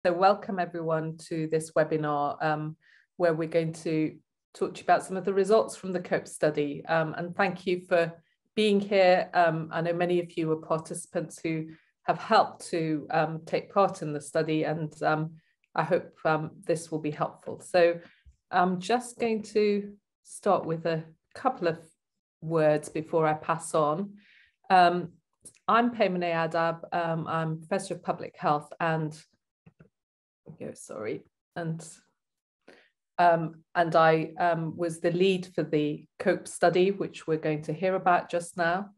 So welcome everyone to this webinar where we're going to talk to you about some of the results from the COPE study. And thank you for being here. I know many of you are participants who have helped to take part in the study, and I hope this will be helpful. So I'm just going to start with a couple of words before I pass on. I'm Paymaneh Adab. I'm Professor of Public Health and I was the lead for the COPE study, which we're going to hear about just now.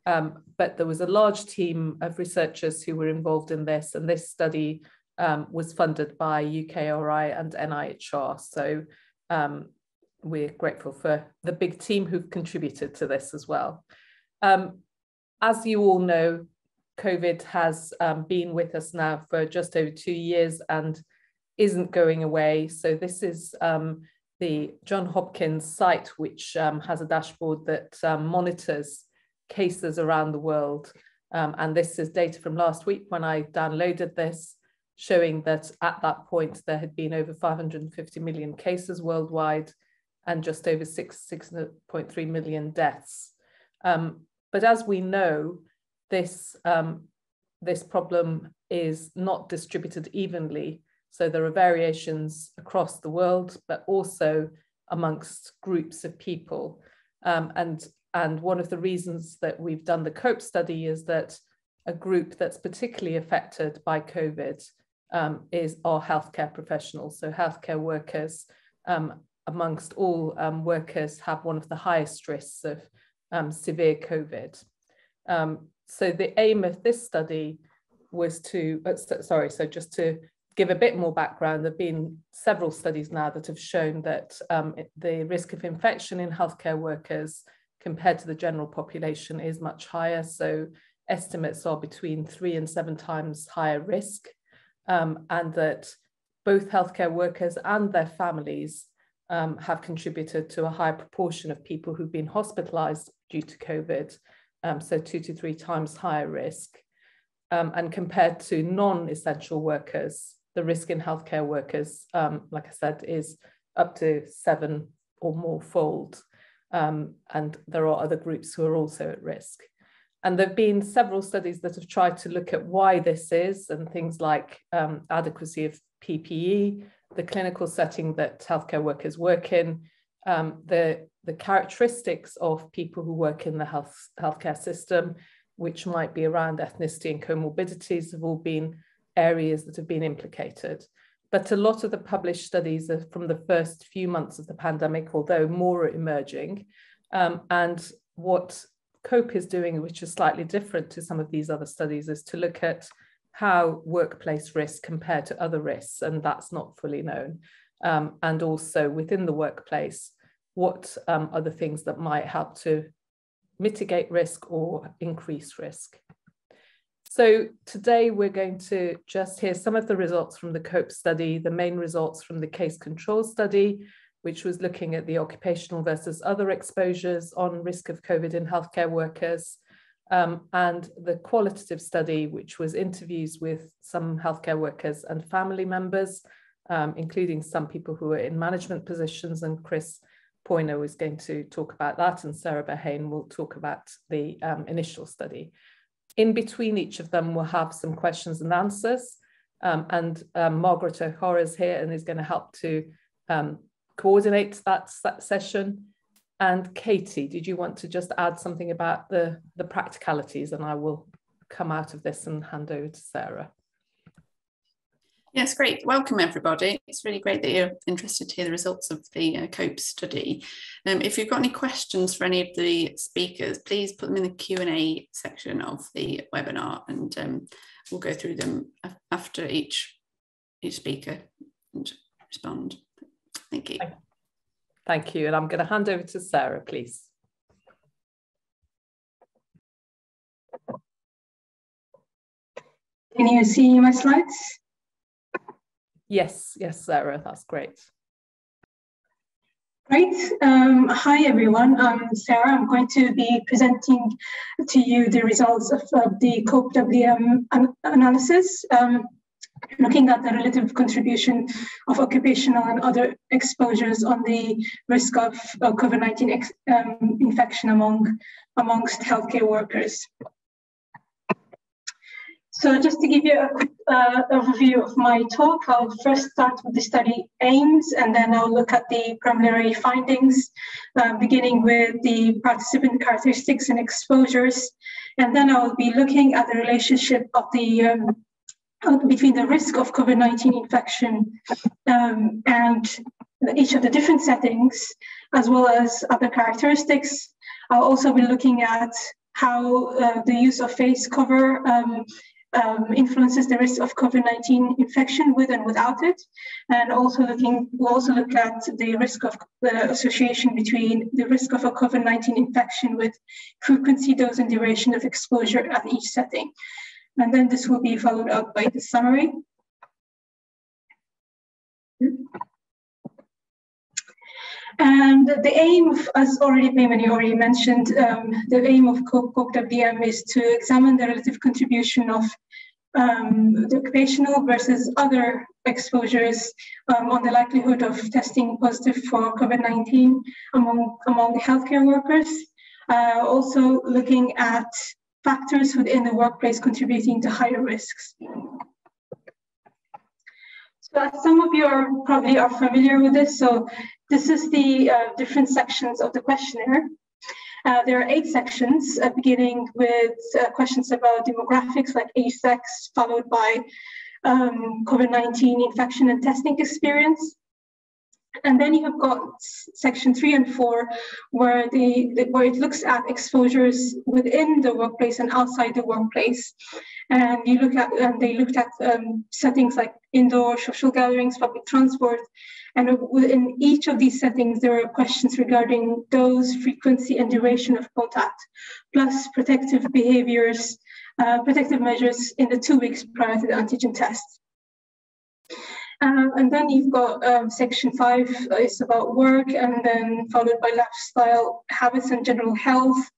But there was a large team of researchers who were involved in this, and this study was funded by UKRI and NIHR. So we're grateful for the big team who've contributed to this as well. As you all know, COVID has been with us now for just over 2 years and isn't going away. So this is the Johns Hopkins site, which has a dashboard that monitors cases around the world. And this is data from last week when I downloaded this, showing that at that point there had been over 550 million cases worldwide and just over 6.3 million deaths. But as we know, this problem is not distributed evenly. So there are variations across the world, but also amongst groups of people. And one of the reasons that we've done the COPE study is that a group that's particularly affected by COVID is our healthcare professionals. So healthcare workers, amongst all workers, have one of the highest risks of severe COVID. So the aim of this study was to, so just to give a bit more background, there have been several studies now that have shown that the risk of infection in healthcare workers compared to the general population is much higher. So estimates are between 3 and 7 times higher risk, and that both healthcare workers and their families have contributed to a higher proportion of people who've been hospitalized due to COVID, so 2 to 3 times higher risk. And compared to non-essential workers, the risk in healthcare workers, like I said, is up to 7 or more fold. And there are other groups who are also at risk. And there have been several studies that have tried to look at why this is, and things like adequacy of PPE, the clinical setting that healthcare workers work in, the characteristics of people who work in the healthcare system, which might be around ethnicity and comorbidities, have all been areas that have been implicated. But a lot of the published studies are from the first few months of the pandemic, although more are emerging. And what COPE is doing, which is slightly different to some of these other studies, is to look at how workplace risk compared to other risks, and that's not fully known. And also within the workplace, what are the things that might help to mitigate risk or increase risk. So today we're going to just hear some of the results from the COPE study, the main results from the case control study, which was looking at the occupational versus other exposures on risk of COVID in healthcare workers, and the qualitative study, which was interviews with some healthcare workers and family members, including some people who are in management positions, and Chris Poyner is going to talk about that, and Sarah Behane will talk about the initial study. In between each of them, we'll have some questions and answers, and Margaret O'Hara is here and is going to help to coordinate that session. And Katie, did you want to just add something about the practicalities, and I will come out of this and hand over to Sarah. Yes, great. Welcome, everybody. It's really great that you're interested to hear the results of the COPE study. If you've got any questions for any of the speakers, please put them in the Q&A section of the webinar, and we'll go through them after each speaker and respond. Thank you. Thank you. And I'm going to hand over to Sarah, please. Can you see my slides? Yes, Sarah, that's great. Great. Hi, everyone. I'm Sarah. I'm going to be presenting to you the results of the COPE-WM analysis. looking at the relative contribution of occupational and other exposures on the risk of COVID-19 infection amongst healthcare workers. So just to give you a quick overview of my talk, I'll first start with the study aims, and then I'll look at the preliminary findings, beginning with the participant characteristics and exposures. And then I'll be looking at the relationship of the between the risk of COVID-19 infection and each of the different settings, as well as other characteristics. I'll also be looking at how the use of face cover influences the risk of COVID-19 infection with and without it, and we'll also look at the risk of the association between the risk of a COVID-19 infection with frequency, dose, and duration of exposure at each setting. And then this will be followed up by the summary. And the aim, as Payman already mentioned, the aim of COPE-WM is to examine the relative contribution of the occupational versus other exposures on the likelihood of testing positive for COVID-19 among healthcare workers. Also looking at factors within the workplace contributing to higher risks. So as some of you probably are familiar with this, so this is the different sections of the questionnaire. There are 8 sections, beginning with questions about demographics like age, sex, followed by COVID-19 infection and testing experience. And then you have got section 3 and 4, where where it looks at exposures within the workplace and outside the workplace. And they looked at settings like indoor social gatherings, public transport. And within each of these settings, there are questions regarding dose, frequency, and duration of contact, plus protective behaviors, protective measures in the 2 weeks prior to the antigen test. And then you've got section 5 is about work, and then followed by lifestyle habits and general health.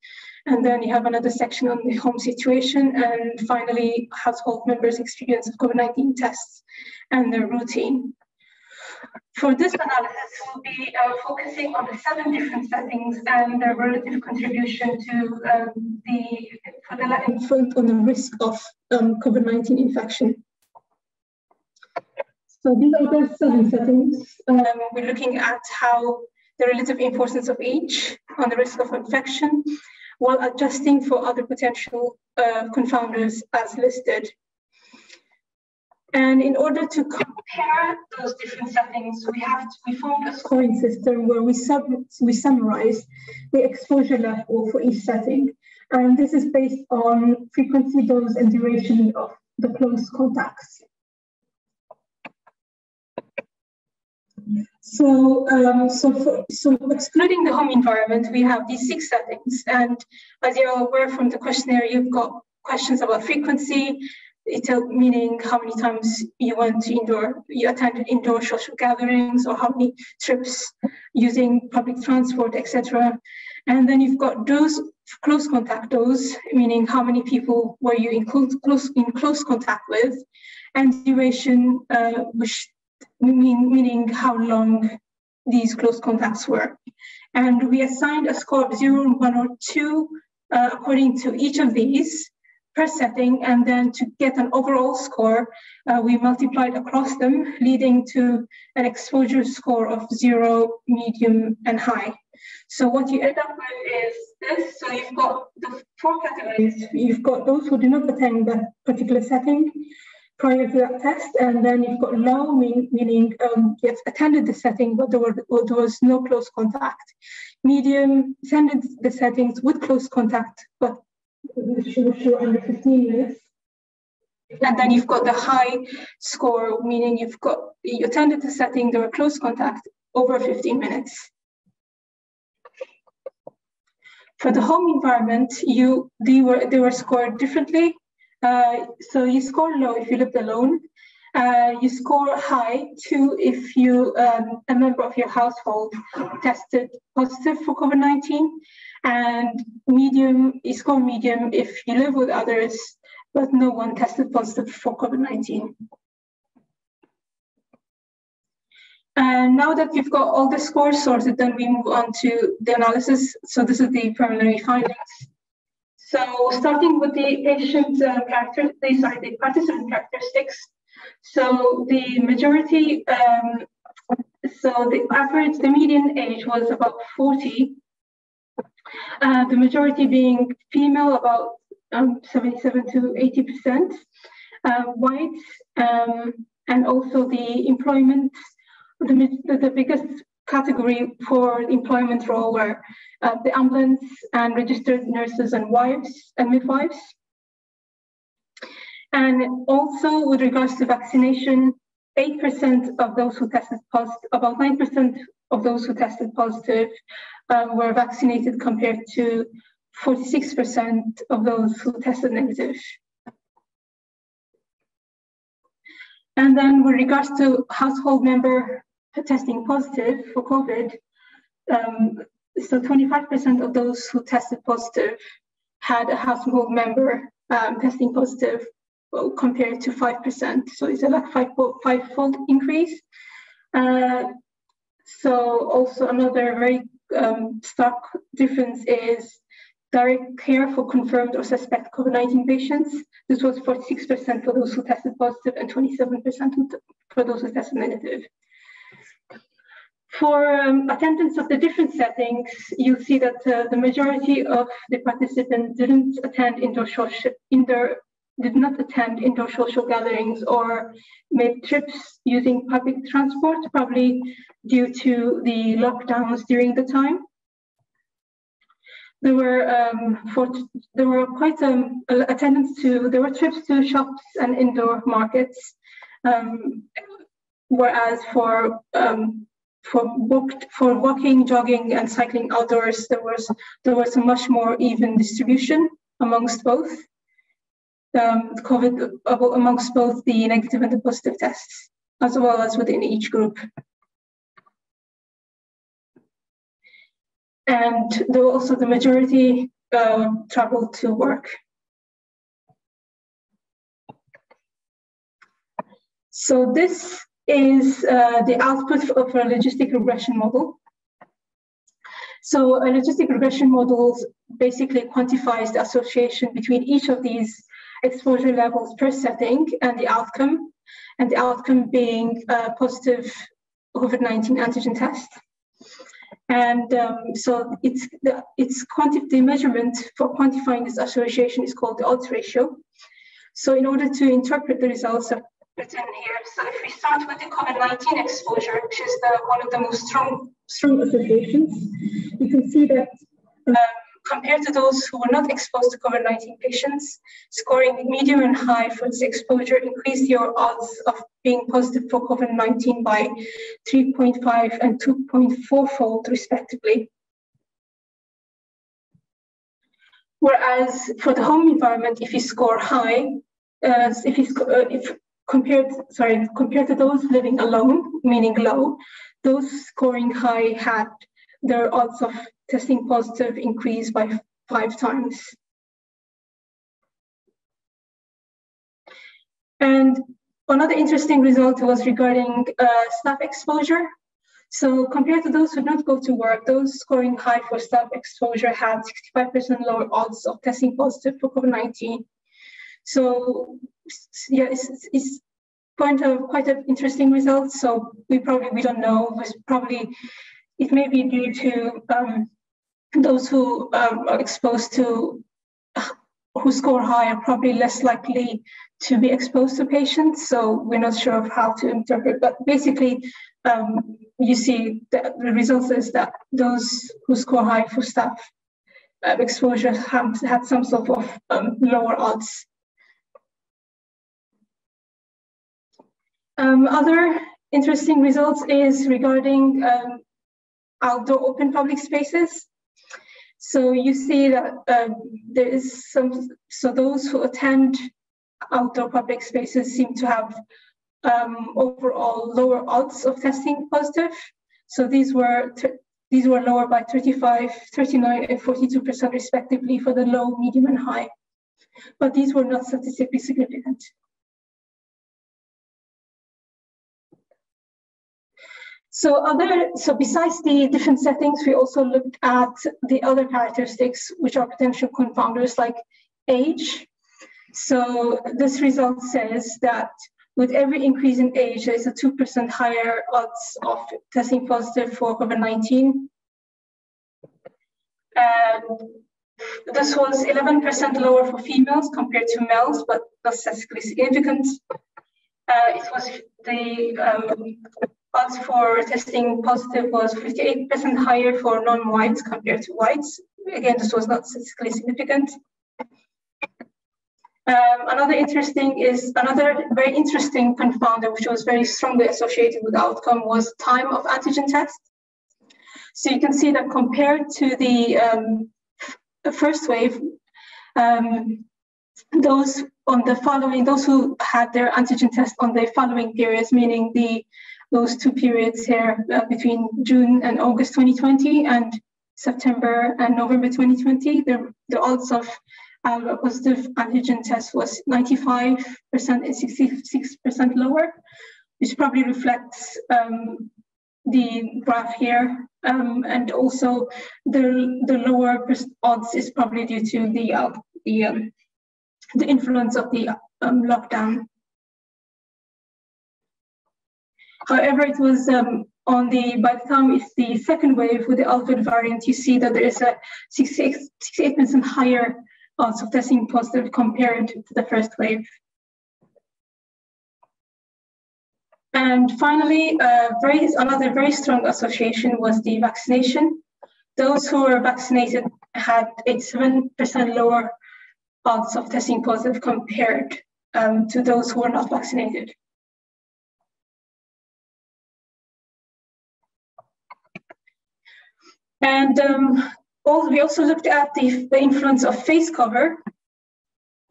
And then you have another section on the home situation, and finally household members' experience of COVID-19 tests and their routine. For this analysis, we'll be focusing on the 7 different settings and their relative contribution to on the risk of COVID-19 infection. So these are the 7 settings. We're looking at how the relative importance of each on the risk of infection, while adjusting for other potential confounders as listed. And in order to compare those different settings, we formed a scoring system where we summarize the exposure level for each setting. And this is based on frequency, dose, and duration of the close contacts. So excluding the home environment, we have these 6 settings. And as you're aware from the questionnaire, you've got questions about frequency, meaning how many times you attended indoor social gatherings, or how many trips using public transport, etc. And then you've got dose, close contact dose, meaning how many people were you in close contact with, and duration, meaning how long these close contacts were. And we assigned a score of 0, 1, or 2 according to each of these per setting, and then to get an overall score, we multiplied across them, leading to an exposure score of 0, medium, and high. So what you end up with is this. So you've got the 4 categories. You've got those who do not attend that particular setting prior to that test, and then you've got low, meaning you've attended the setting, but there was no close contact. Medium, attended the settings with close contact, but sure under 15 minutes. And then you've got the high score, meaning you attended the setting, there were close contact over 15 minutes. For the home environment, they were scored differently. So you score low if you lived alone. You score high 2 if a member of your household tested positive for COVID-19, and you score medium if you live with others, but no one tested positive for COVID-19. And now that we've got all the scores sorted, then we move on to the analysis. So this is the preliminary findings. So starting with the the participant characteristics. So the majority, the median age was about 40. The majority being female, about 77 to 80%, white, and also the employment. The biggest category for employment role were the ambulance and registered nurses and midwives. And also with regards to vaccination, 8% of those who tested positive, about 9% of those who tested positive were vaccinated compared to 46% of those who tested negative. And then with regards to household member testing positive for COVID, so 25% of those who tested positive had a household member testing positive, compared to 5%. So it's a five-fold increase. So also another very stark difference is direct care for confirmed or suspect COVID-19 patients. This was 46% for those who tested positive and 27% for those who tested negative. For attendance of the different settings, you see that the majority of the participants did not attend indoor social gatherings or made trips using public transport, probably due to the lockdowns during the time. There were trips to shops and indoor markets, whereas for walking, jogging, and cycling outdoors, there was a much more even distribution amongst both amongst both the negative and the positive tests, as well as within each group. And also the majority traveled to work. So this is the output of a logistic regression model. So a logistic regression model basically quantifies the association between each of these exposure levels per setting and the outcome being a positive COVID-19 antigen test. And so the measurement for quantifying this association is called the odds ratio. So in order to interpret the results I've written here, so if we start with the COVID-19 exposure, which is one of the most strong associations, you can see that compared to those who were not exposed to COVID-19 patients, scoring medium and high for this exposure increased your odds of being positive for COVID-19 by 3.5 and 2.4-fold respectively. Whereas for the home environment, if you score high, compared to those living alone, meaning low, those scoring high had their odds of testing positive increased by 5 times. And another interesting result was regarding staff exposure. So compared to those who did not go to work, those scoring high for staff exposure had 65% lower odds of testing positive for COVID-19. So yeah, it's quite an interesting result. So we don't know. It may be due to those who are exposed to, who score high are probably less likely to be exposed to patients. So we're not sure of how to interpret, but basically you see that the results is that those who score high for staff exposure had some sort of lower odds. Other interesting results is regarding outdoor open public spaces. So you see that there is those who attend outdoor public spaces seem to have overall lower odds of testing positive. So these were lower by 35, 39, and 42% respectively for the low, medium, and high. But these were not statistically significant. So besides the different settings, we also looked at the other characteristics which are potential confounders like age. So this result says that with every increase in age, there is a 2% higher odds of testing positive for COVID-19. And this was 11% lower for females compared to males, but not statistically significant. It was the odds for testing positive was 58% higher for non-whites compared to whites. Again, this was not statistically significant. Another very interesting confounder, which was very strongly associated with the outcome, was time of antigen test. So you can see that compared to the first wave, those who had their antigen test on the following periods, meaning those 2 periods here between June and August 2020 and September and November 2020, the odds of a positive antigen test was 95% and 66% lower, which probably reflects the graph here. And also the lower odds is probably due to the influence of the lockdown. However, it was by the time it's the second wave with the Alpha variant, you see that there is a 68% higher odds of testing positive compared to the first wave. And finally, another very strong association was the vaccination. Those who were vaccinated had 87% lower odds of testing positive compared to those who were not vaccinated. And we also looked at the influence of face cover.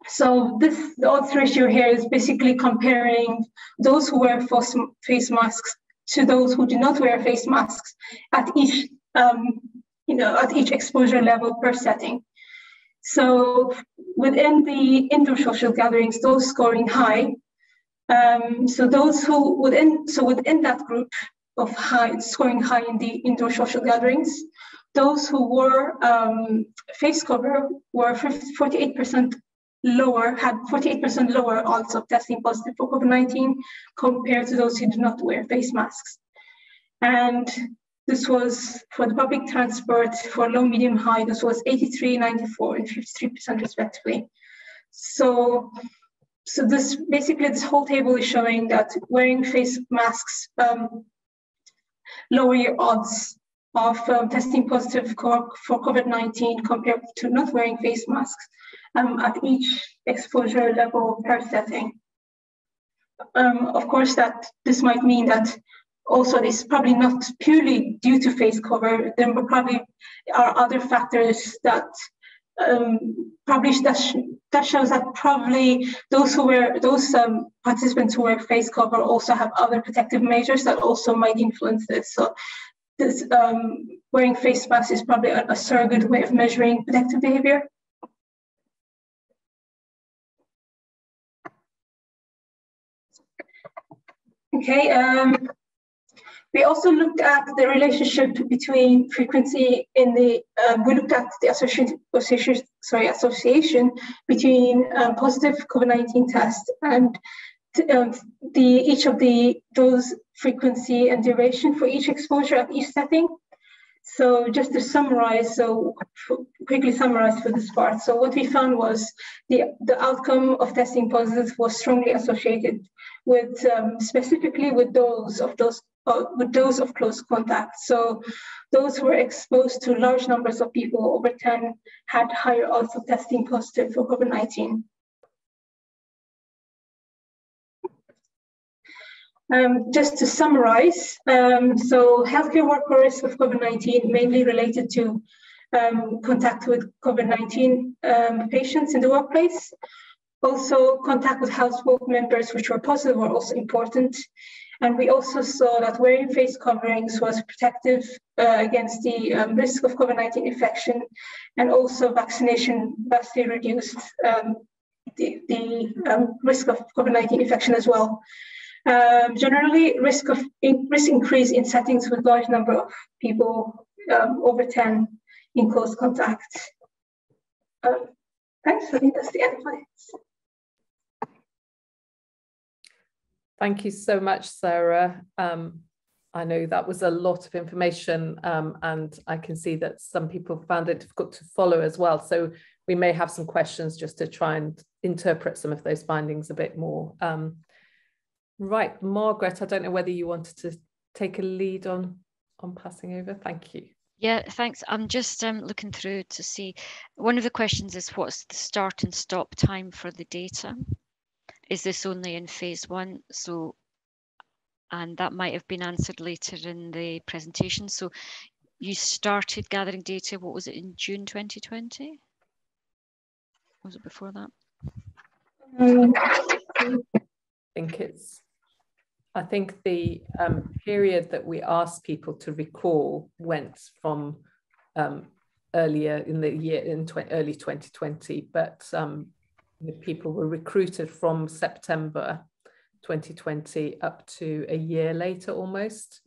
So the odds ratio here is basically comparing those who wear face masks to those who do not wear face masks at each exposure level per setting. So within the indoor social gatherings, those scoring high. Within that group of scoring high in the indoor social gatherings, those who wore face cover were 48% lower, had 48% lower odds of testing positive for COVID-19 compared to those who do not wear face masks. And this was for the public transport for low, medium, high. This was 83, 94, and 53% respectively. So this whole table is showing that wearing face masks lower your odds of testing positive for COVID-19 compared to not wearing face masks at each exposure level per setting. Of course, this might mean that also this is probably not purely due to face cover. There probably are other factors that that shows that probably those participants who wear face cover also have other protective measures that also might influence this. So this wearing face masks is probably a surrogate way of measuring protective behavior. Okay, we also looked at the relationship between frequency in we looked at the association between positive COVID-19 tests and each of those frequency and duration for each exposure at each setting. So just to summarize, quickly summarize for this part. So what we found was the outcome of testing positive was strongly associated with specifically with those of close contact. So those who were exposed to large numbers of people, over 10, had higher odds of testing positive for COVID-19. Just to summarize, so healthcare workers with COVID-19 mainly related to contact with COVID-19 patients in the workplace. Also, contact with household members which were positive were also important. And we also saw that wearing face coverings was protective against the risk of COVID-19 infection, and also vaccination vastly reduced the risk of COVID-19 infection as well. Generally, risk increase in settings with large number of people, over 10 in close contact. Thanks, I think that's the end of it. Thank you so much, Sarah. I know that was a lot of information, and I can see that some people found it difficult to follow as well. So we may have some questions just to try and interpret some of those findings a bit more. Right, Margaret, I don't know whether you wanted to take a lead on passing over. Thank you. Yeah, thanks. I'm just looking through to see. One of the questions is, what's the start and stop time for the data? Is this only in phase 1? So, and that might have been answered later in the presentation. So you started gathering data, what was it, in June 2020? Was it before that? I think the period that we asked people to recall went from earlier in the year, early 2020, but the people were recruited from September 2020 up to a year later almost.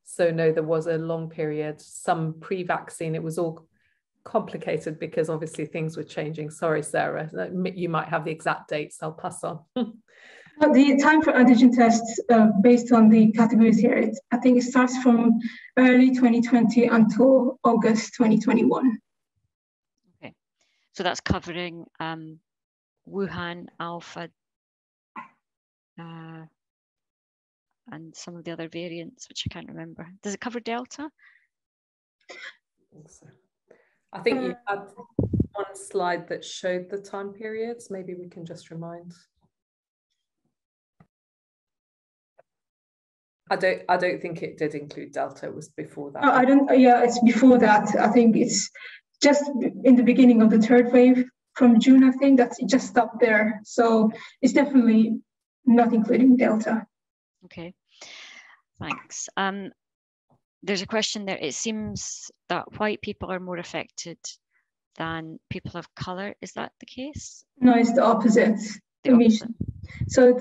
So no, there was a long period, some pre-vaccine. It was all complicated because obviously things were changing. Sorry, Sarah, you might have the exact dates. I'll pass on. The time for antigen tests based on the categories here, I think it starts from early 2020 until August 2021. Okay, so that's covering Wuhan, Alpha, and some of the other variants, which I can't remember. Does it cover Delta? I think you had one slide that showed the time periods. Maybe we can just remind. I don't think it did include Delta. It was before that. Oh, I don't. Yeah, it's before that. I think it's just in the beginning of the third wave from June. I think that's just stopped there. So it's definitely not including Delta. Okay, thanks. There's a question there. It seems that white people are more affected than people of color. Is that the case? No, it's the opposite. The opposite. So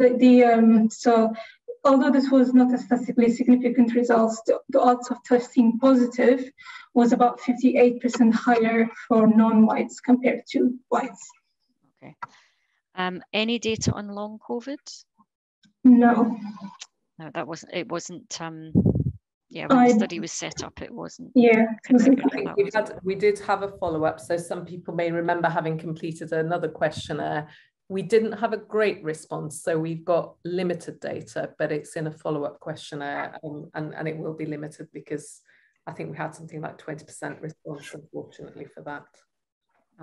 so although this was not a statistically significant result, the odds of testing positive was about 58% higher for non-whites compared to whites. Okay. Any data on long COVID? No. No, that wasn't. It wasn't. Yeah, when the study was set up, it wasn't. Yeah. We did have a follow-up. So some people may remember having completed another questionnaire. We didn't have a great response, so we've got limited data, but it's in a follow-up questionnaire, and it will be limited because I think we had something like 20% response, unfortunately, for that.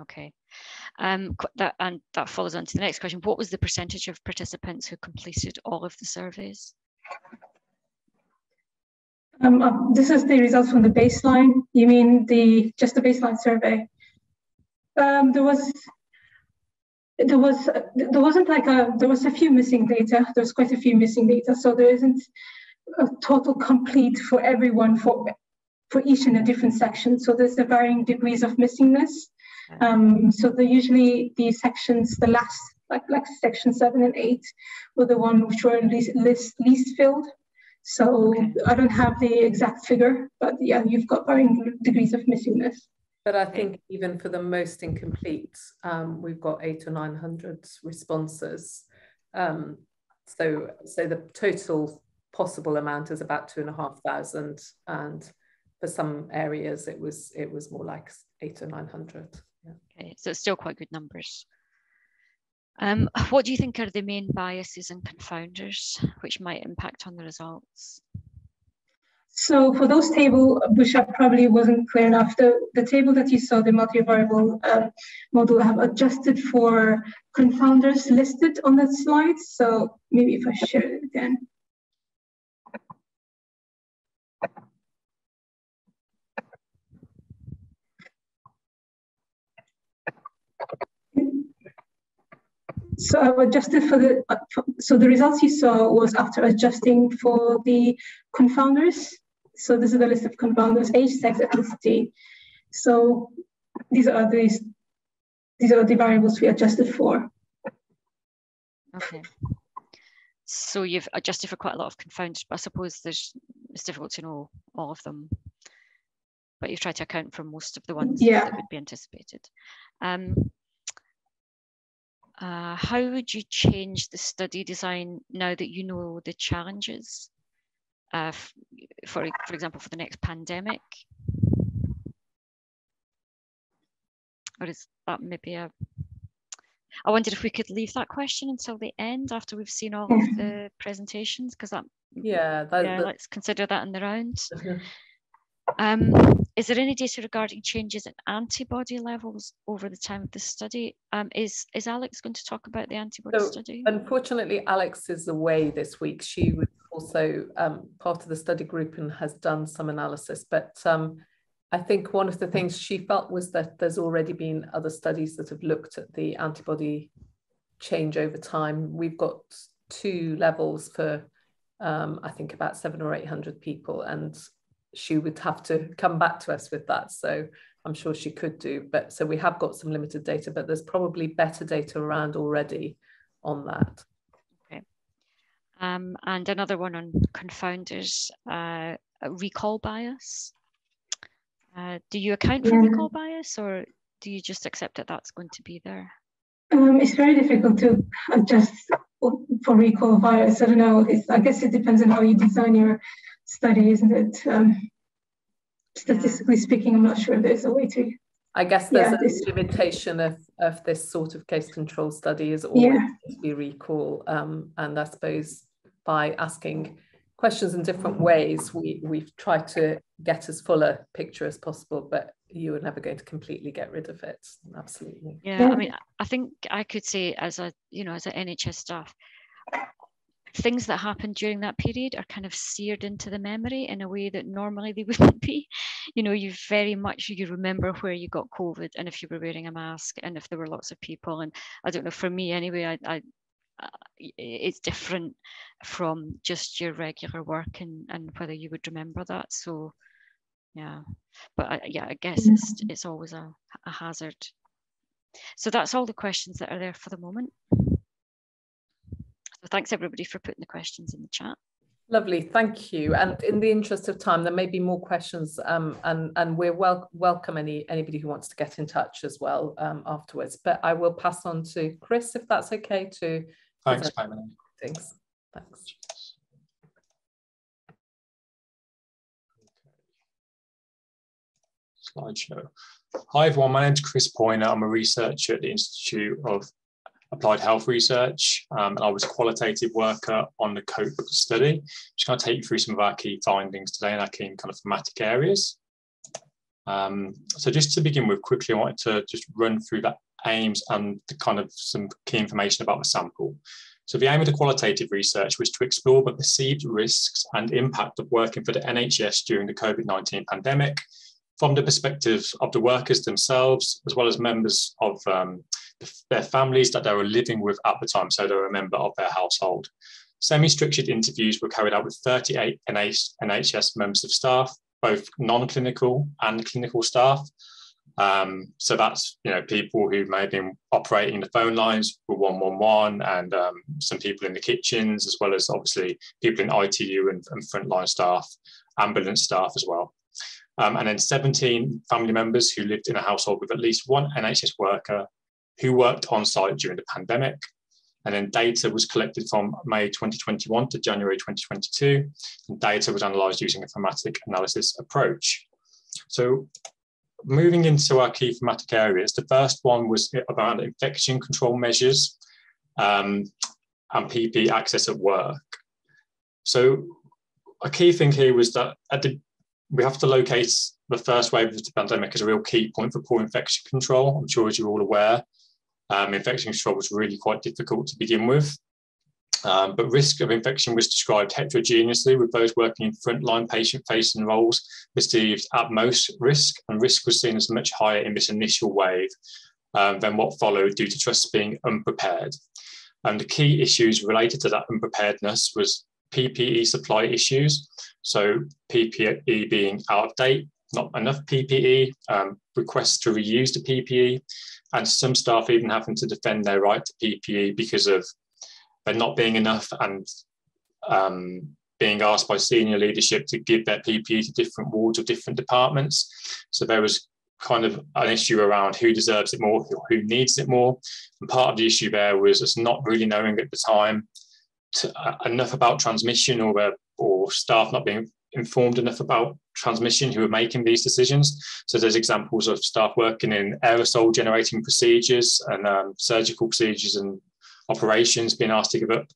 Okay, that follows on to the next question. What was the percentage of participants who completed all of the surveys? This is the results from the baseline. You mean just the baseline survey? There was a few missing data. There's quite a few missing data, so there isn't a total complete for everyone for each in a different section. So there's the varying degrees of missingness. So usually these sections, the last like section 7 and 8, were the one which were least filled. So okay. I don't have the exact figure, but yeah, you've got varying degrees of missingness. But I think even for the most incomplete, we've got 800 or 900 responses. So the total possible amount is about 2,500, and for some areas it was more like 800 or 900. Yeah. Okay, so it's still quite good numbers. What do you think are the main biases and confounders which might impact on the results? So for those tables, which I probably wasn't clear enough, the table that you saw, the multivariable model, I have adjusted for confounders listed on that slide. So maybe if I share it again. So I've adjusted for so the results you saw was after adjusting for the confounders. So this is the list of confounders: age, sex, ethnicity. So these are the variables we adjusted for. Okay. So you've adjusted for quite a lot of confounders, but I suppose it's difficult to know all of them. But you've tried to account for most of the ones that would be anticipated. How would you change the study design now that you know the challenges? For example, for the next pandemic? Or is that maybe I wondered if we could leave that question until the end after we've seen all of the presentations, because let's consider that in the round. Is there any data regarding changes in antibody levels over the time of the study? Is Alex going to talk about the antibody study? Unfortunately, Alex is away this week. She was also part of the study group and has done some analysis, but I think one of the things she felt was that there's already been other studies that have looked at the antibody change over time. We've got 2 levels for I think about 700 or 800 people, and she would have to come back to us with that. So I'm sure she could do, but so we have got some limited data, but there's probably better data around already on that. Okay. And another one on confounders, recall bias. Do you account for recall bias, or do you just accept that that's going to be there? It's very difficult to adjust for recall bias. I don't know. I guess it depends on how you design your study, isn't it? Statistically speaking, I'm not sure there's a way to. I guess there's a limitation of this sort of case control study is always to be recall. And I suppose by asking questions in different ways, we've tried to get as full a picture as possible, but you are never going to completely get rid of it. Absolutely. Yeah, I mean, I think I could say as an NHS staff, things that happened during that period are kind of seared into the memory in a way that normally they wouldn't be. You very much, you remember where you got COVID and if you were wearing a mask and if there were lots of people. And I don't know, for me anyway, it's different from just your regular work and whether you would remember that. So yeah, but I guess it's always a hazard. So that's all the questions that are there for the moment. So thanks everybody for putting the questions in the chat. Lovely, thank you. And in the interest of time, there may be more questions, and we're welcome anybody who wants to get in touch as well afterwards. But I will pass on to Chris, if that's okay. Thanks, Pamela. Thanks. Slideshow. Hi everyone, my name's Chris Poyner. I'm a researcher at the Institute of Applied Health Research, and I was a qualitative worker on the COPE study. I'm just going to take you through some of our key findings today and our key kind of thematic areas. So just to begin with, quickly, I wanted to just run through the aims and the kind of some key information about the sample. So the aim of the qualitative research was to explore the perceived risks and impact of working for the NHS during the COVID-19 pandemic from the perspectives of the workers themselves, as well as members of their families that they were living with at the time, so they were a member of their household. Semi-structured interviews were carried out with 38 NHS members of staff, both non-clinical and clinical staff. So that's people who may have been operating the phone lines with 111 and some people in the kitchens, as well as obviously people in ITU and frontline staff, ambulance staff as well. And then 17 family members who lived in a household with at least one NHS worker who worked on site during the pandemic. And then data was collected from May 2021 to January 2022. And data was analysed using a thematic analysis approach. So moving into our key thematic areas, the first one was about infection control measures and PPE access at work. So a key thing here was that we have to locate the first wave of the pandemic as a real key point for poor infection control. I'm sure as you're all aware, infection control was really quite difficult to begin with. But risk of infection was described heterogeneously, with those working in frontline patient-facing roles perceived at most risk, and risk was seen as much higher in this initial wave than what followed due to trusts being unprepared. And the key issues related to that unpreparedness was PPE supply issues. So PPE being out of date, not enough PPE, requests to reuse the PPE, and some staff even having to defend their right to PPE because of there not being enough, and being asked by senior leadership to give their PPE to different wards or different departments. So there was kind of an issue around who deserves it more, who needs it more. And part of the issue there was us not really knowing at the time enough about transmission, or staff not being informed enough about transmission who were making these decisions. So there's examples of staff working in aerosol generating procedures and surgical procedures and operations being asked to give up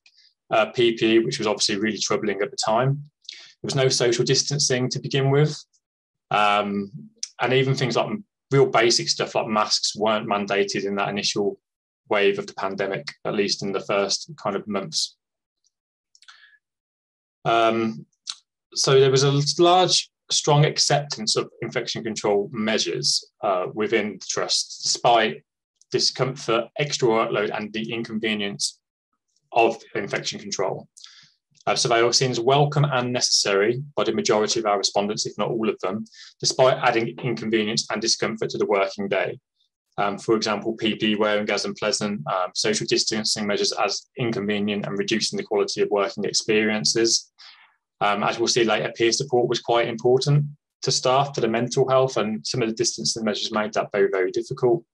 PPE, which was obviously really troubling at the time. There was no social distancing to begin with. And even things like real basic stuff like masks weren't mandated in that initial wave of the pandemic, at least in the first kind of months. So there was a large, strong acceptance of infection control measures within the trust, despite discomfort, extra workload, and the inconvenience of infection control. So they were seen as welcome and necessary by the majority of our respondents, if not all of them, despite adding inconvenience and discomfort to the working day. For example, PPE wearing as unpleasant, social distancing measures as inconvenient, and reducing the quality of working experiences. As we'll see later, peer support was quite important to staff for the mental health, and some of the distancing measures made that very, very difficult.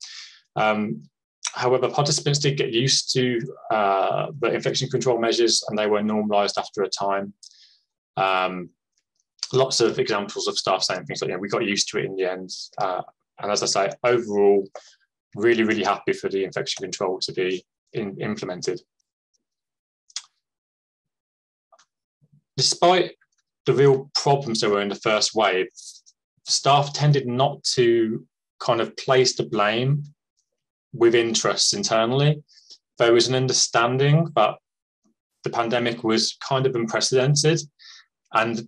However, participants did get used to the infection control measures, and they were normalised after a time. Lots of examples of staff saying things like, we got used to it in the end. And as I say, overall, really, really happy for the infection control to be implemented. Despite the real problems there were in the first wave, staff tended not to kind of place the blame within trusts internally. There was an understanding that the pandemic was kind of unprecedented, and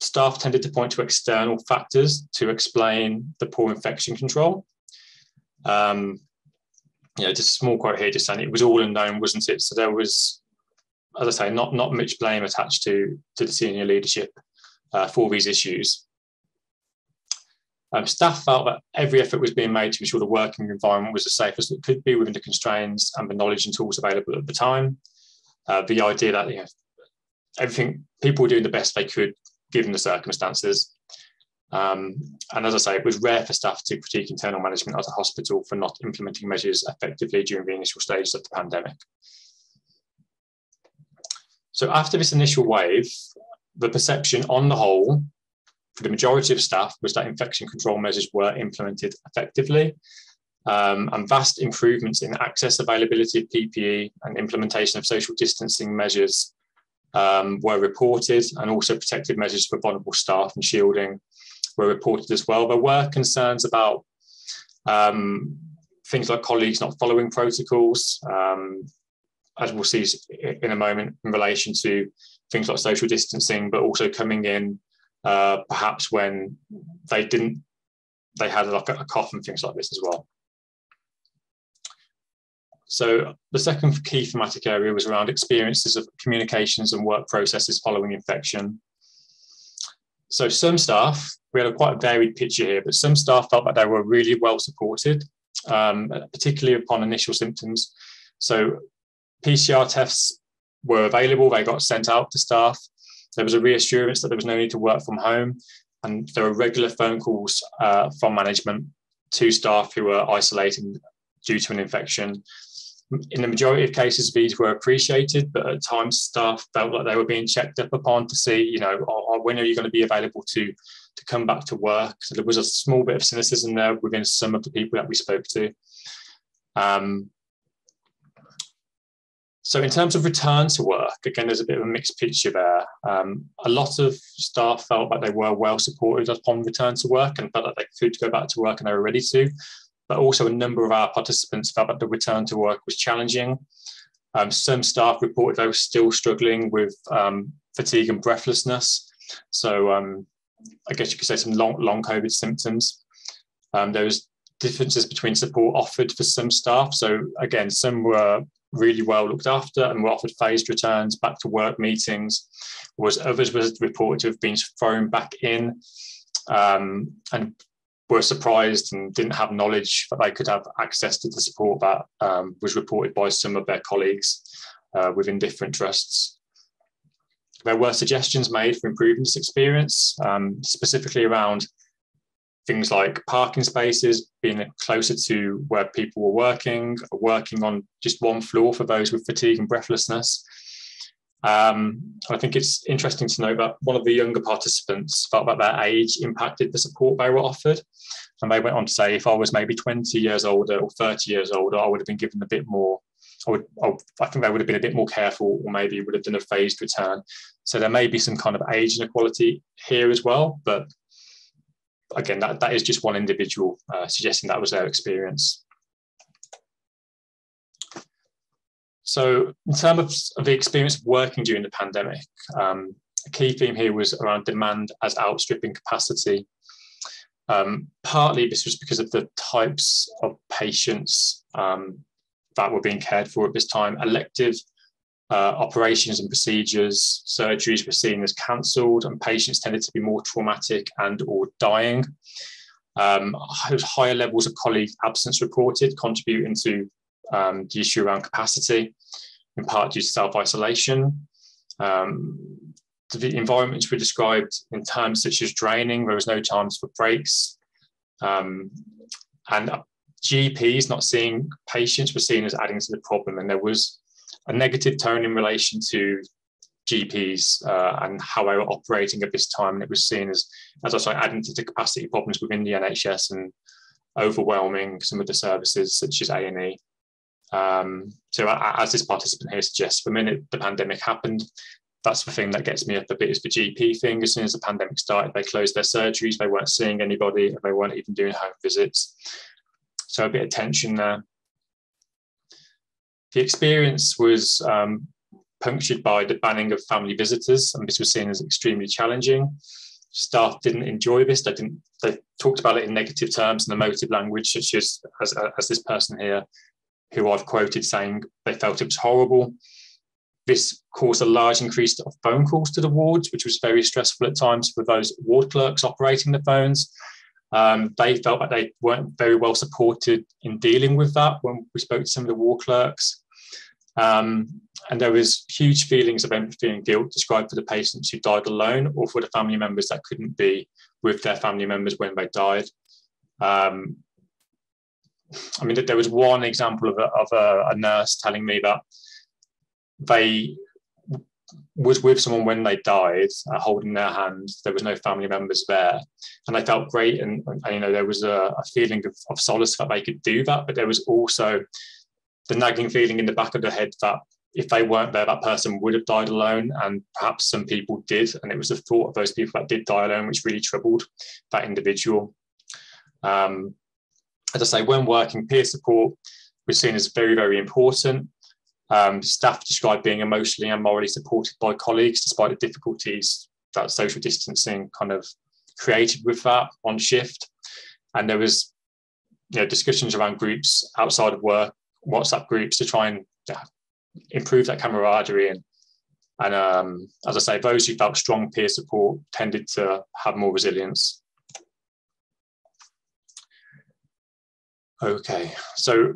staff tended to point to external factors to explain the poor infection control. Just a small quote here, just saying it was all unknown, wasn't it? So there was, as I say, not much blame attached to the senior leadership for these issues. Staff felt that every effort was being made to ensure the working environment was as safe as it could be within the constraints and the knowledge and tools available at the time. The idea that everything, people were doing the best they could given the circumstances. And as I say, it was rare for staff to critique internal management at a hospital for not implementing measures effectively during the initial stages of the pandemic. So after this initial wave, the perception on the whole for the majority of staff was that infection control measures were implemented effectively, and vast improvements in access, availability of PPE, and implementation of social distancing measures were reported, and also protective measures for vulnerable staff and shielding were reported as well. There were concerns about things like colleagues not following protocols, as we'll see in a moment, in relation to things like social distancing, but also coming in perhaps when they had like a cough and things like this as well. So the second key thematic area was around experiences of communications and work processes following infection. So some staff, we had quite a varied picture here, but some staff felt that they were really well supported, particularly upon initial symptoms. So PCR tests were available, they got sent out to staff. There was a reassurance that there was no need to work from home, and there were regular phone calls from management to staff who were isolating due to an infection. In the majority of cases, these were appreciated, but at times staff felt like they were being checked up upon to see, when are you going to be available to come back to work? So there was a small bit of cynicism there within some of the people that we spoke to. So in terms of return to work, again, there's a bit of a mixed picture there. A lot of staff felt that they were well supported upon return to work and felt that they could go back to work and they were ready to. But also a number of our participants felt that the return to work was challenging. Some staff reported they were still struggling with fatigue and breathlessness. So I guess you could say some long COVID symptoms. There was differences between support offered for some staff. So again, some were really well looked after and were offered phased returns back to work meetings, whereas others were reported to have been thrown back in and were surprised and didn't have knowledge that they could have access to the support that was reported by some of their colleagues. within different trusts. There were suggestions made for improving this experience, specifically around things like parking spaces, being closer to where people were working on just one floor for those with fatigue and breathlessness. I think it's interesting to note that one of the younger participants felt that their age impacted the support they were offered. And they went on to say, if I was maybe 20 years older or 30 years older, I would have been given a bit more. I think they would have been a bit more careful, or maybe would have done a phased return. So there may be some kind of age inequality here as well. But again, that is just one individual suggesting that was their experience. So in terms of the experience of working during the pandemic, a key theme here was around demand as outstripping capacity. Partly this was because of the types of patients that were being cared for at this time. Elective operations and procedures, surgeries were seen as cancelled, and patients tended to be more traumatic and or dying. Higher levels of colleague absence reported, contributing to the issue around capacity, in part due to self-isolation. The environments were described in terms such as draining. There was no times for breaks. And GPs not seeing patients were seen as adding to the problem. And there was a negative tone in relation to GPs and how they were operating at this time. And it was seen as I say, adding to the capacity problems within the NHS and overwhelming some of the services such as A&E. So as this participant here suggests, the minute the pandemic happened, that's the thing that gets me up a bit, is the GP thing. As soon as the pandemic started, they closed their surgeries, they weren't seeing anybody, and they weren't even doing home visits. So a bit of tension there. The experience was punctured by the banning of family visitors, and this was seen as extremely challenging. Staff didn't enjoy this. They talked about it in negative terms and emotive language, such as this person here, who I've quoted saying they felt it was horrible. This caused a large increase of phone calls to the wards, which was very stressful at times for those ward clerks operating the phones. They felt like they weren't very well supported in dealing with that when we spoke to some of the ward clerks. And there was huge feelings of empathy and guilt described for the patients who died alone, or for the family members that couldn't be with their family members when they died. I mean, there was one example of a nurse telling me that they was with someone when they died, holding their hand. There was no family members there, and they felt great, and you know, there was a feeling of solace that they could do that. But there was also the nagging feeling in the back of the head that if they weren't there, that person would have died alone, and perhaps some people did. And it was the thought of those people that did die alone which really troubled that individual. As I say, when working, peer support was seen as very, very important. Staff described being emotionally and morally supported by colleagues despite the difficulties that social distancing kind of created with that on shift. And there was, you know, discussions around groups outside of work, WhatsApp groups, to try and improve that camaraderie. And as I say, those who felt strong peer support tended to have more resilience. Okay, so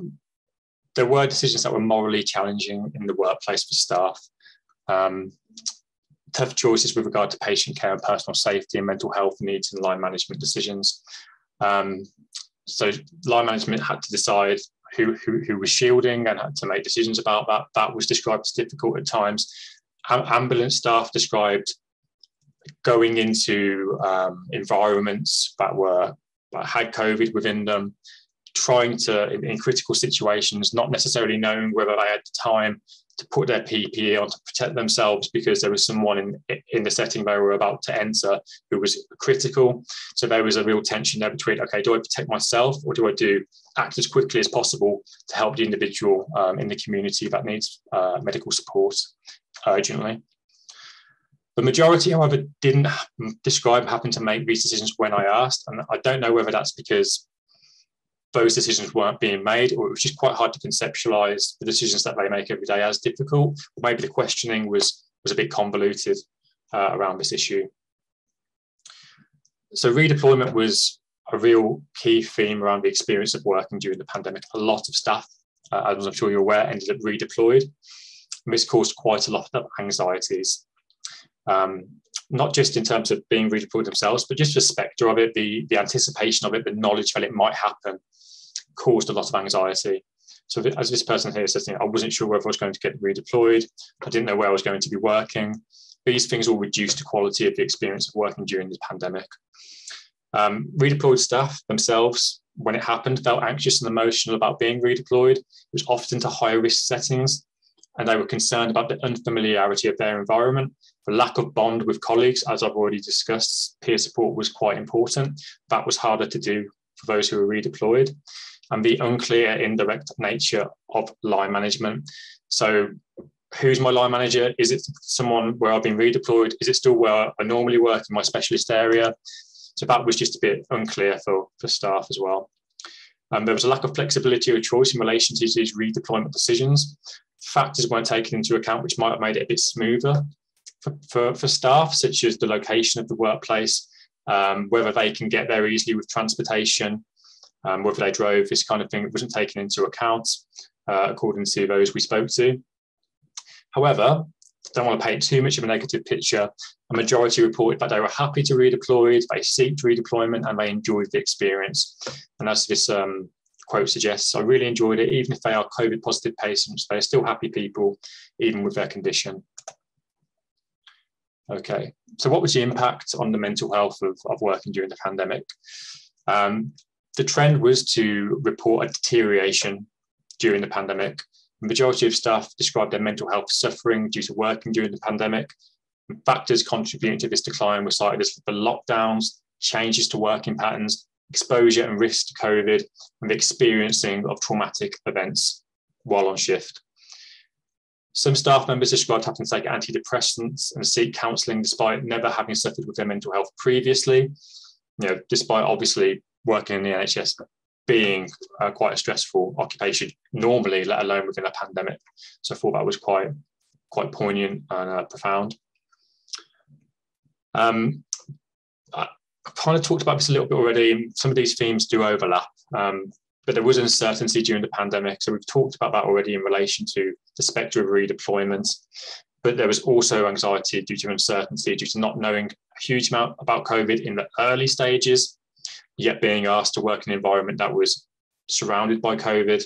there were decisions that were morally challenging in the workplace for staff. Tough choices with regard to patient care and personal safety and mental health needs and line management decisions. So line management had to decide who was shielding and had to make decisions about that. That was described as difficult at times. Ambulance staff described going into environments that had COVID within them, trying to, in critical situations, not necessarily knowing whether they had the time to put their PPE on to protect themselves because there was someone in the setting they were about to enter who was critical. So there was a real tension there between, okay, do I protect myself, or do I act as quickly as possible to help the individual in the community that needs medical support urgently? The majority, however, didn't describe having to make these decisions when I asked, and I don't know whether that's because those decisions weren't being made, or it was just quite hard to conceptualize the decisions that they make every day as difficult. Or maybe the questioning was a bit convoluted around this issue. So redeployment was a real key theme around the experience of working during the pandemic. A lot of staff, as I'm sure you're aware, ended up redeployed. And this caused quite a lot of anxieties, not just in terms of being redeployed themselves, but just the spectre of it, the anticipation of it, the knowledge that it might happen caused a lot of anxiety. So as this person here says, I wasn't sure whether I was going to get redeployed. I didn't know where I was going to be working. These things all reduced the quality of the experience of working during the pandemic. Redeployed staff themselves, when it happened, felt anxious and emotional about being redeployed. It was often to higher risk settings, and they were concerned about the unfamiliarity of their environment, the lack of bond with colleagues. As I've already discussed, peer support was quite important. That was harder to do for those who were redeployed, and the unclear, indirect nature of line management. So who's my line manager? Is it someone where I've been redeployed? Is it still where I normally work in my specialist area? So that was just a bit unclear for staff as well. There was a lack of flexibility or choice in relation to these redeployment decisions. Factors weren't taken into account, which might have made it a bit smoother for staff, such as the location of the workplace, whether they can get there easily with transportation, whether they drove, this kind of thing. It wasn't taken into account according to those we spoke to. However, don't want to paint too much of a negative picture. A majority reported that they were happy to redeploy, they seeked redeployment, and they enjoyed the experience. And as this quote suggests, I really enjoyed it. Even if they are COVID positive patients, they're still happy people, even with their condition. Okay, so what was the impact on the mental health of working during the pandemic? The trend was to report a deterioration during the pandemic. The majority of staff described their mental health suffering due to working during the pandemic. And factors contributing to this decline were cited as the lockdowns, changes to working patterns, exposure and risk to COVID, and the experiencing of traumatic events while on shift. Some staff members described having to take antidepressants and seek counselling despite never having suffered with their mental health previously. Despite obviously working in the NHS being quite a stressful occupation normally, let alone within a pandemic. So I thought that was quite poignant and profound. I kind of talked about this a little bit already, and some of these themes do overlap, but there was uncertainty during the pandemic. So we've talked about that already in relation to the spectre of redeployment, but there was also anxiety due to uncertainty, due to not knowing a huge amount about COVID in the early stages, yet being asked to work in an environment that was surrounded by COVID.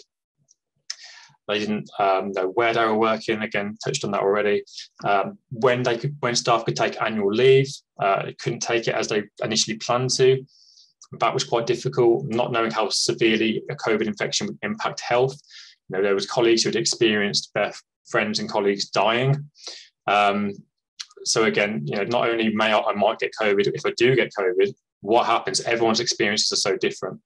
They didn't know where they were working, again, touched on that already. When staff could take annual leave, they couldn't take it as they initially planned to. That was quite difficult, not knowing how severely a COVID infection would impact health. There was colleagues who had experienced their friends and colleagues dying. So again, not only I might get COVID, if I do get COVID, what happens? Everyone's experiences are so different.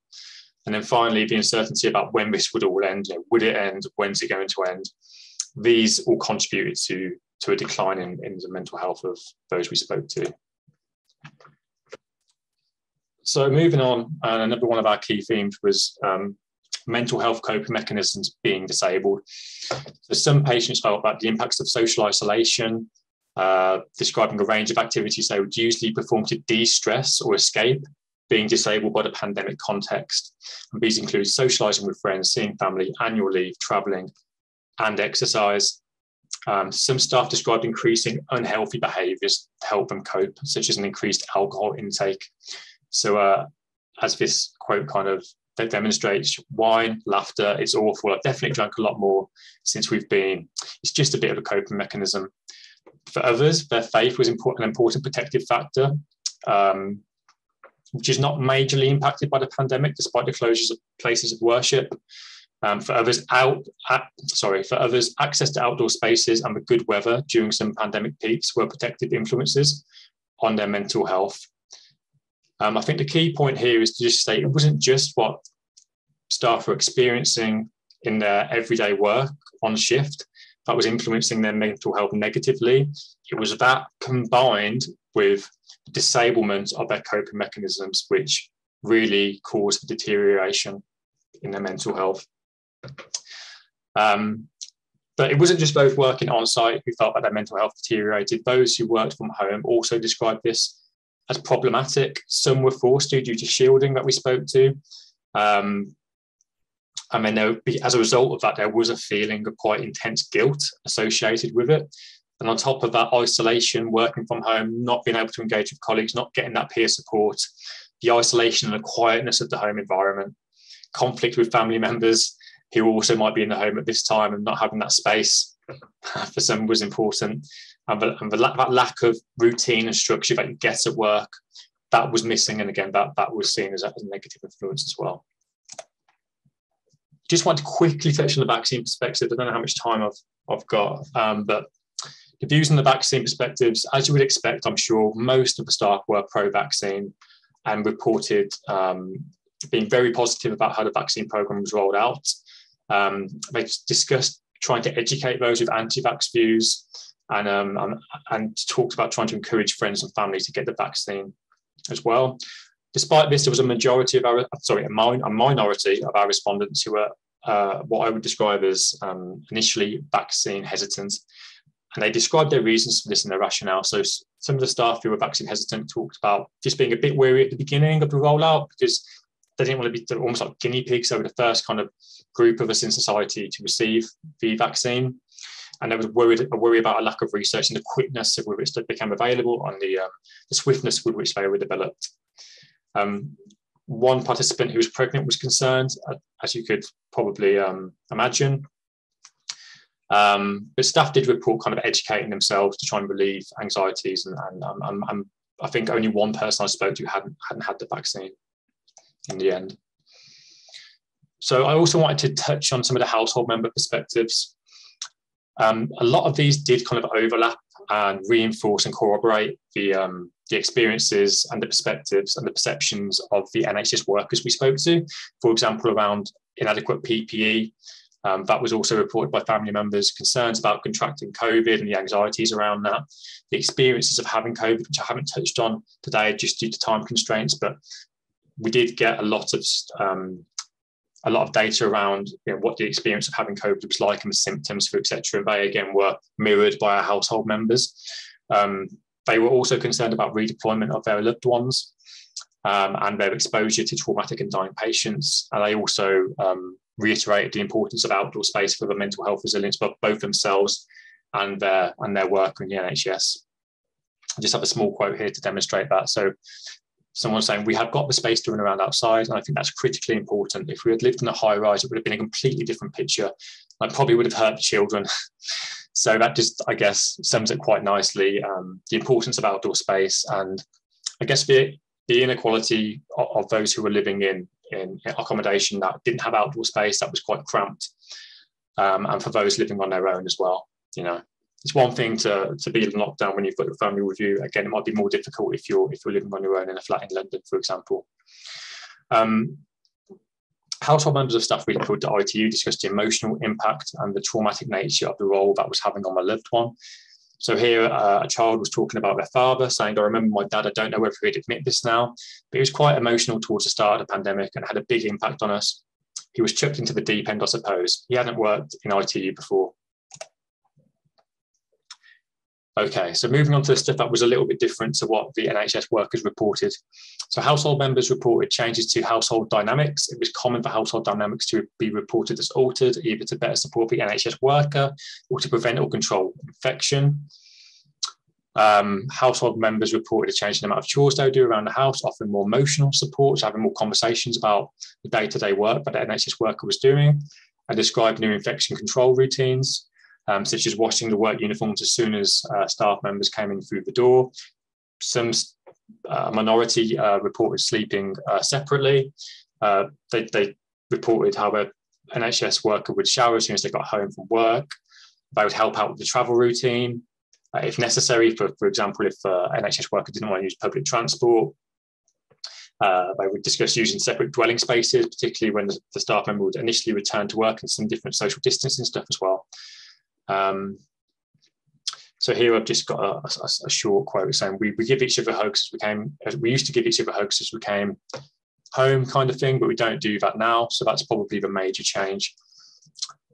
And then finally, the uncertainty about when this would all end. Would it end? When's it going to end? These all contributed to a decline in the mental health of those we spoke to. So moving on, another one of our key themes was mental health coping mechanisms being disabled. So some patients felt that the impacts of social isolation, describing a range of activities they would usually perform to de-stress or escape, being disabled by the pandemic context. And these include socialising with friends, seeing family, annual leave, travelling, and exercise. Some staff described increasing unhealthy behaviours to help them cope, such as an increased alcohol intake. So as this quote kind of demonstrates, wine, laughter, it's awful. I've definitely drank a lot more since we've been. It's just a bit of a coping mechanism. For others, their faith was an important protective factor, which is not majorly impacted by the pandemic, despite the closures of places of worship. For others, access to outdoor spaces and the good weather during some pandemic peaks were protective influences on their mental health. I think the key point here is to just say it wasn't just what staff were experiencing in their everyday work on shift that was influencing their mental health negatively. It was that combined with disablement of their coping mechanisms, which really caused the deterioration in their mental health. But it wasn't just those working on site who felt that their mental health deteriorated. Those who worked from home also described this as problematic. Some were forced to due to shielding that we spoke to. And then as a result of that, there was a feeling of quite intense guilt associated with it. And on top of that, isolation, working from home, not being able to engage with colleagues, not getting that peer support, the isolation and the quietness of the home environment, conflict with family members who also might be in the home at this time and not having that space for some was important. And that lack of routine and structure that you get at work, that was missing. And again, that was seen as a negative influence as well. Just want to quickly touch on the vaccine perspective. I don't know how much time I've got, but the views on the vaccine perspectives, as you would expect, I'm sure most of the staff were pro-vaccine and reported being very positive about how the vaccine program was rolled out. They discussed trying to educate those with anti-vax views and talked about trying to encourage friends and family to get the vaccine as well. Despite this, there was a minority of our respondents who were what I would describe as initially vaccine hesitant. And they described their reasons for this and their rationale. So some of the staff who were vaccine hesitant talked about just being a bit wary at the beginning of the rollout because they didn't want to be almost like guinea pigs. They were the first kind of group of us in society to receive the vaccine. And there was a worry about a lack of research and the quickness with which they became available and the swiftness with which they were developed. One participant who was pregnant was concerned, as you could probably imagine. But staff did report kind of educating themselves to try and relieve anxieties. And I think only one person I spoke to hadn't had the vaccine in the end. So I also wanted to touch on some of the household member perspectives. A lot of these did kind of overlap and reinforce and corroborate the experiences and the perspectives and the perceptions of the NHS workers we spoke to. For example, around inadequate PPE, that was also reported by family members, concerns about contracting COVID and the anxieties around that, the experiences of having COVID, which I haven't touched on today just due to time constraints, but we did get a lot of data around what the experience of having COVID was like and the symptoms for etc. They again were mirrored by our household members. They were also concerned about redeployment of their loved ones and their exposure to traumatic and dying patients. And they also reiterated the importance of outdoor space for the mental health resilience of both themselves and their work in the NHS. I just have a small quote here to demonstrate that. So someone saying, we have got the space to run around outside, and I think that's critically important. If we had lived in a high rise, it would have been a completely different picture. I probably would have hurt the children. So that just, I guess, sums it quite nicely, the importance of outdoor space and I guess the inequality of those who were living in accommodation that didn't have outdoor space, that was quite cramped, and for those living on their own as well. It's one thing to be in lockdown when you've got your family with you. Again, it might be more difficult if you're living on your own in a flat in London, for example. Household members of staff reported to ITU discussed the emotional impact and the traumatic nature of the role that was having on my loved one. So here, a child was talking about their father, saying, I remember my dad, I don't know whether he'd admit this now, but he was quite emotional towards the start of the pandemic and had a big impact on us. He was chucked into the deep end, I suppose. He hadn't worked in ITU before. Okay, so moving on to the stuff that was a little bit different to what the NHS workers reported. So household members reported changes to household dynamics. It was common for household dynamics to be reported as altered, either to better support the NHS worker or to prevent or control infection. Household members reported a change in the amount of chores they do around the house, offering more emotional support, so having more conversations about the day-to-day work that the NHS worker was doing, and described new infection control routines. Such as washing the work uniforms as soon as staff members came in through the door. Some minority reported sleeping separately. They reported how an NHS worker would shower as soon as they got home from work. They would help out with the travel routine. If necessary, for example, if an NHS worker didn't want to use public transport, they would discuss using separate dwelling spaces, particularly when the staff member would initially return to work, and some different social distancing stuff as well. So here I've just got a short quote saying we give each other hugs as we used to give each other hugs as we came home, kind of thing, but we don't do that now. So that's probably the major change.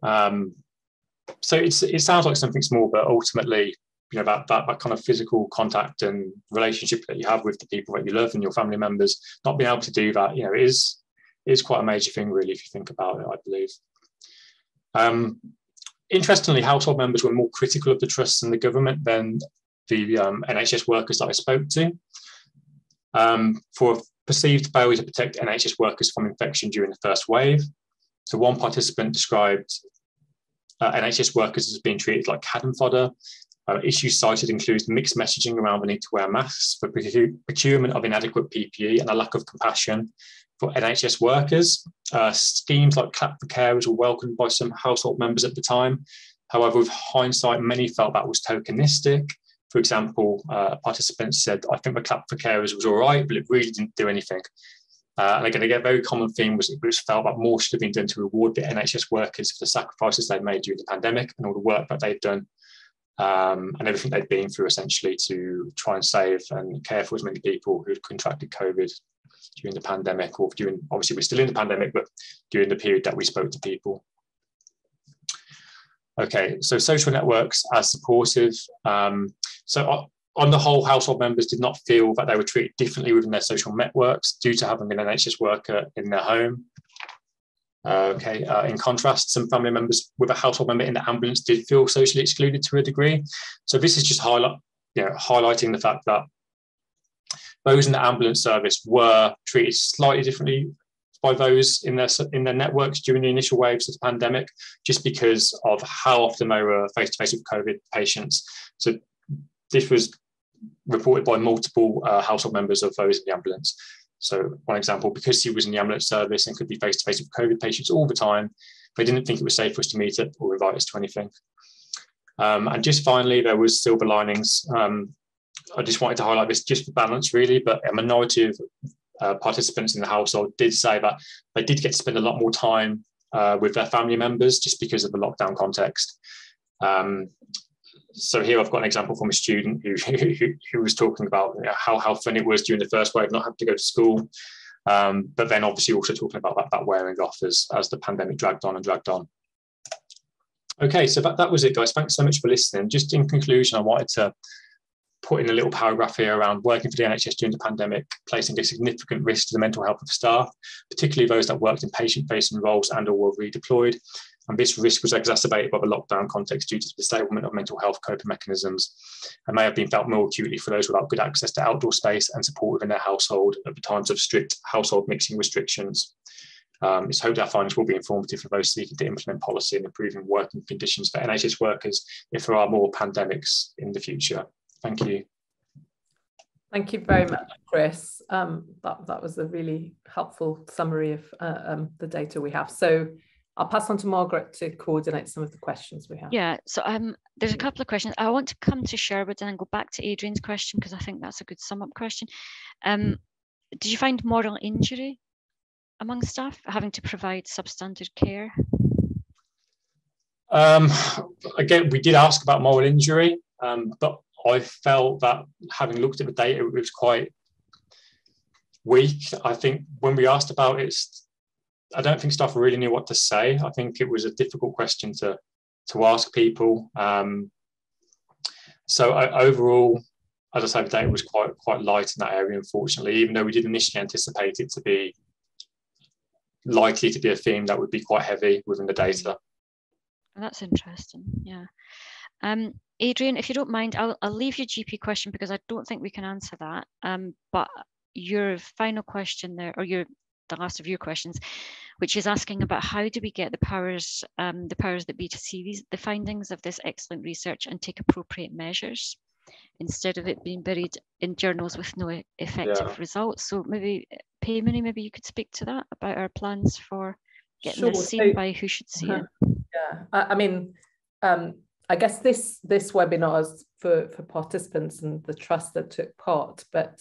So it sounds like something small, but ultimately, that kind of physical contact and relationship that you have with the people that you love and your family members, not being able to do that, it is quite a major thing, really, if you think about it, I believe. Interestingly, household members were more critical of the trusts and the government than the NHS workers that I spoke to, for perceived failure to protect NHS workers from infection during the first wave. So one participant described NHS workers as being treated like cannon fodder. Issues cited include mixed messaging around the need to wear masks, for procurement of inadequate PPE, and a lack of compassion for NHS workers. Schemes like Clap for Carers were welcomed by some household members at the time. However, with hindsight, many felt that was tokenistic. For example, a participant said, "I think the Clap for Carers was all right, but it really didn't do anything." And again, a very common theme was it was felt that more should have been done to reward the NHS workers for the sacrifices they made during the pandemic and all the work that they'd done, and everything they'd been through, essentially, to try and save and care for as many people who had contracted COVID during the pandemic, or during, obviously we're still in the pandemic, but during the period that we spoke to people. Okay, so social networks as supportive. So on the whole, household members did not feel that they were treated differently within their social networks due to having an NHS worker in their home. In contrast, some family members with a household member in the ambulance did feel socially excluded to a degree. So this is just highlighting the fact that those in the ambulance service were treated slightly differently by those in their networks during the initial waves of the pandemic, just because of how often they were face-to-face with COVID patients. So this was reported by multiple household members of those in the ambulance. So one example, because he was in the ambulance service and could be face-to-face with COVID patients all the time, they didn't think it was safe for us to meet it or invite us to anything. And just finally, there was silver linings. I just wanted to highlight this just for balance, really, but a minority of participants in the household did say that they did get to spend a lot more time with their family members just because of the lockdown context. So here I've got an example from a student who was talking about how fun it was during the first wave not having to go to school, but then obviously also talking about that wearing off as the pandemic dragged on and dragged on. Okay, so that was it, guys. Thanks so much for listening. Just in conclusion, I wanted to put in a little paragraph here around working for the NHS during the pandemic, placing a significant risk to the mental health of staff, particularly those that worked in patient-facing roles and or were redeployed. And this risk was exacerbated by the lockdown context due to the disablement of mental health coping mechanisms, and may have been felt more acutely for those without good access to outdoor space and support within their household at the times of strict household mixing restrictions. It's hoped our findings will be informative for those seeking to implement policy and improving working conditions for NHS workers if there are more pandemics in the future. Thank you. Thank you very much, Chris. That was a really helpful summary of the data we have. So I'll pass on to Margaret to coordinate some of the questions we have. Yeah, so there's a couple of questions. I want to come to Sherwood and then go back to Adrian's question, because I think that's a good sum-up question. Did you find moral injury among staff having to provide substandard care? Again, we did ask about moral injury, but I felt that having looked at the data, it was quite weak. I think when we asked about it, I don't think staff really knew what to say. I think it was a difficult question to ask people. So overall, as I say, the data was quite light in that area, unfortunately, even though we did initially anticipate it to be likely to be a theme that would be quite heavy within the data. That's interesting, yeah. Adrian, if you don't mind, I'll leave your GP question because I don't think we can answer that. But your final question there, or the last of your questions, which is asking about how do we get the powers that be to see the findings of this excellent research and take appropriate measures instead of it being buried in journals with no effective results. So maybe, Paymony, maybe you could speak to that about our plans for getting this seen by who should see it. Yeah, I mean, I guess this webinar is for participants and the trust that took part, but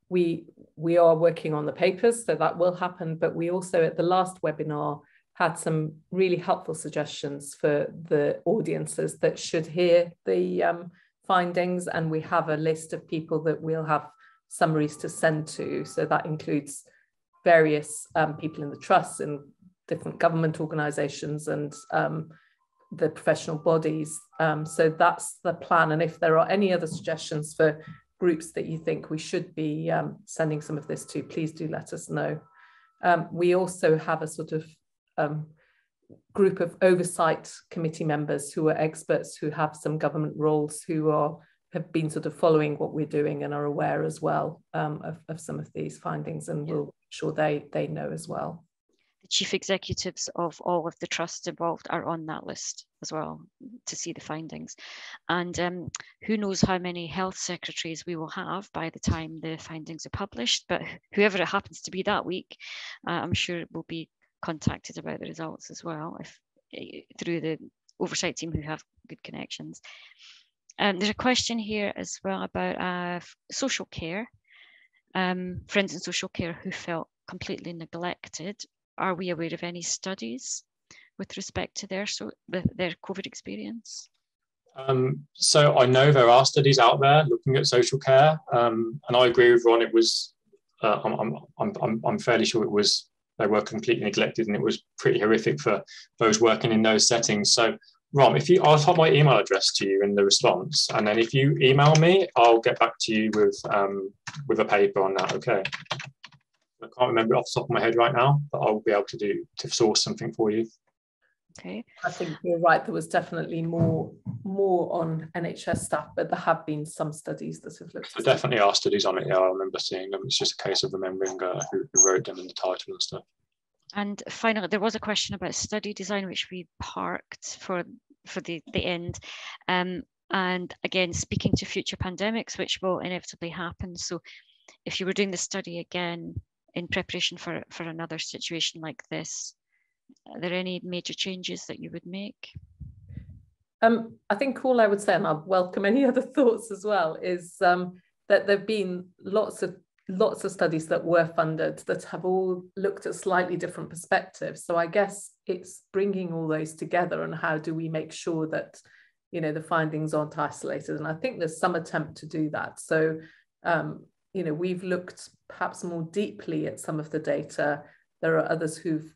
we are working on the papers, so that will happen. But we also at the last webinar had some really helpful suggestions for the audiences that should hear the findings, and we have a list of people that we'll have summaries to send to. So that includes various people in the trust and different government organisations and the professional bodies. So that's the plan. And if there are any other suggestions for groups that you think we should be sending some of this to, please do let us know. We also have a sort of group of oversight committee members who are experts who have some government roles, who have been sort of following what we're doing and are aware as well of some of these findings, and we'll make sure they know as well. The chief executives of all of the trusts involved are on that list as well to see the findings. And who knows how many health secretaries we will have by the time the findings are published, but whoever it happens to be that week, I'm sure it will be contacted about the results as well, through the oversight team who have good connections. There's a question here as well about social care, friends in social care who felt completely neglected. Are we aware of any studies with respect to their COVID experience? So I know there are studies out there looking at social care, and I agree with Ron. It was I'm fairly sure it was, they were completely neglected, and it was pretty horrific for those working in those settings. So Ron, I'll put my email address to you in the response, and then if you email me, I'll get back to you with a paper on that. Okay. I can't remember off the top of my head right now, but I'll be able to source something for you. Okay. I think you're right. There was definitely more on NHS staff, but there have been some studies that have looked. There definitely are studies on it. Yeah, I remember seeing them. It's just a case of remembering who wrote them and the title and stuff. And finally, there was a question about study design, which we parked for the end. And again, speaking to future pandemics, which will inevitably happen. So if you were doing the study again in preparation for another situation like this, are there any major changes that you would make? I think all I would say, and I'll welcome any other thoughts as well, is that there have been lots of studies that were funded that have all looked at slightly different perspectives. So I guess it's bringing all those together, and how do we make sure that, you know, the findings aren't isolated? And I think there's some attempt to do that. So you know, we've looked perhaps more deeply at some of the data. There are others who've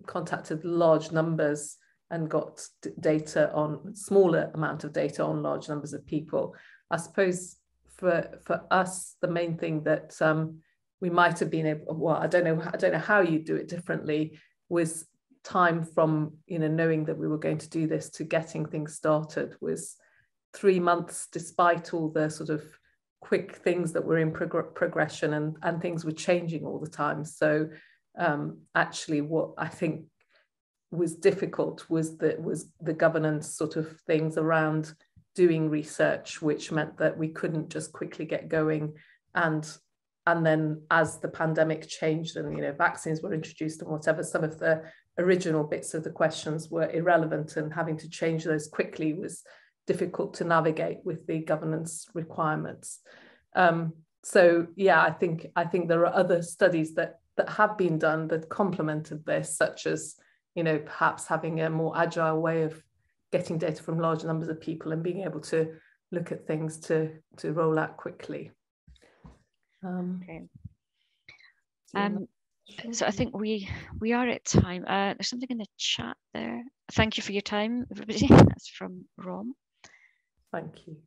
contacted large numbers and got data on smaller amount of data on large numbers of people. I suppose for us, the main thing that we might have been able, well, I don't know how you do it differently, was time from, you know, knowing that we were going to do this to getting things started was 3 months, despite all the sort of quick things that were in progression, and things were changing all the time. So actually what I think was difficult was the governance sort of things around doing research, which meant that we couldn't just quickly get going. And then as the pandemic changed and, you know, vaccines were introduced and whatever, some of the original bits of the questions were irrelevant, and having to change those quickly was difficult to navigate with the governance requirements. So yeah, I think there are other studies that have been done that complemented this, such as, you know, perhaps having a more agile way of getting data from large numbers of people and being able to look at things to roll out quickly. Okay. So I think we are at time. There's something in the chat there. Thank you for your time, everybody. That's from Rom. Thank you.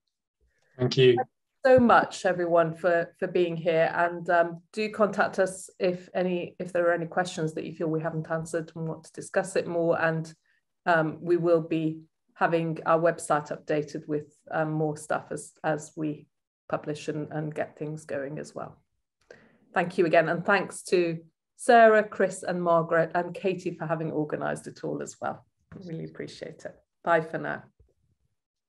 Thank you. Thank you so much, everyone, for being here, and do contact us if there are any questions that you feel we haven't answered and want to discuss it more. And we will be having our website updated with more stuff as we publish and get things going as well. Thank you again, and thanks to Sarah, Chris and Margaret and Katie for having organised it all as well. Really appreciate it. Bye for now.